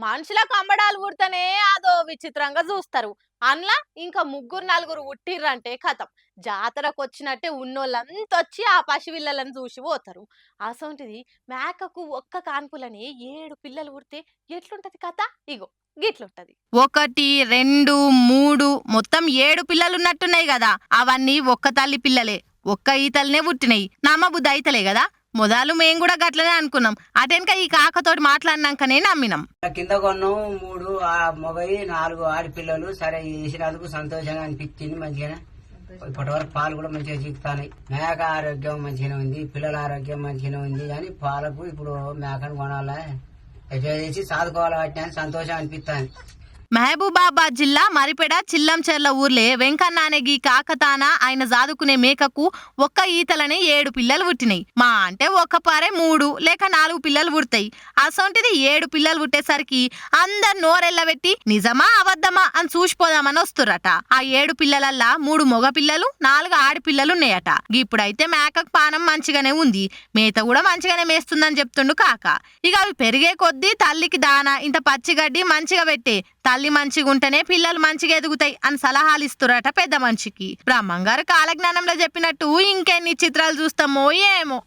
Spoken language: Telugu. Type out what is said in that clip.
మనుషులకు అంబడాలు పుడితేనే అదో విచిత్రంగా చూస్తారు. అందులో ఇంకా ముగ్గురు నలుగురు పుట్టిర్రంటే కథం జాతరకు వచ్చినట్టే ఉన్నోళ్ళంతా వచ్చి ఆ పసిపిల్లలను చూసి పోతారు. అసొంటిది మేకకు ఒక్క కాన్పులని 7 పిల్లలు పుడితే ఎట్లుంటది కథ? ఇగో గిట్లుంటది. 1, 2, 3 మొత్తం 7 పిల్లలున్నట్టున్నాయి కదా. అవన్నీ ఒక్క తల్లి పిల్లలే. ఒక్క ఈతలనే పుట్టినాయి. నమ్మబుద్ధి అయితలే కదా. మొదలు మేం కూడా గట్లనే అనుకున్నాం. అటెనక ఈ కాకతోటి మాట్లాడినాకనే నమ్మినాం. కింద కొన్నాం 3 మొగయి 4 ఆడపిల్లలు. సరే వేసినందుకు సంతోషంగా అనిపించింది. మంచిగానే ఇప్పటి వరకు పాలు కూడా మంచిగా చిక్కుతాయి. మేక ఆరోగ్యం మంచిగానే ఉంది, పిల్లల ఆరోగ్యం మంచిగానే ఉంది. కానీ పాలకు ఇప్పుడు మేకను కొనాలా ఎట్లా చేసి సాదుకోవాలి వాటిని అని సంతోషం అనిపిస్తాను. మహబూబాబాద్ జిల్లా మరిపెడ చిల్లంచెర్ల ఊర్లే వెంకన్న అనే గీ కాకతాన ఆయన జాదుకునే మేకకు ఒక్క ఈతలనే 7 పిల్లలు పుట్టినాయి. మా అంటే ఒక్క పారే 3 లేక 4 పిల్లలు పుడతాయి. అసొంటిది 7 పిల్లలు పుట్టేసరికి అందరు నోరెళ్ళబెట్టి నిజమా అబద్ధమా అని చూసిపోదామని వస్తురట. ఆ 7 పిల్లలల్లా 3 మగ పిల్లలు 4 ఆడపిల్లలు ఉన్నాయట. ఇప్పుడైతే మేకకు పానం మంచిగానే ఉంది, మేత కూడా మంచిగానే మేస్తుందని చెప్తుండు కాక. ఇక అవి పెరిగే కొద్దీ తల్లికి దాన ఇంత పచ్చిగడ్డి మంచిగా పెట్టే, తల్లి మంచిగా ఉంటేనే పిల్లలు మంచిగా ఎదుగుతాయి అని సలహాలు ఇస్తురట పెద్ద మనిషికి. బ్రహ్మంగారు కాలజ్ఞానంలో చెప్పినట్టు ఇంకెన్ని చిత్రాలు చూస్తామో ఏమో.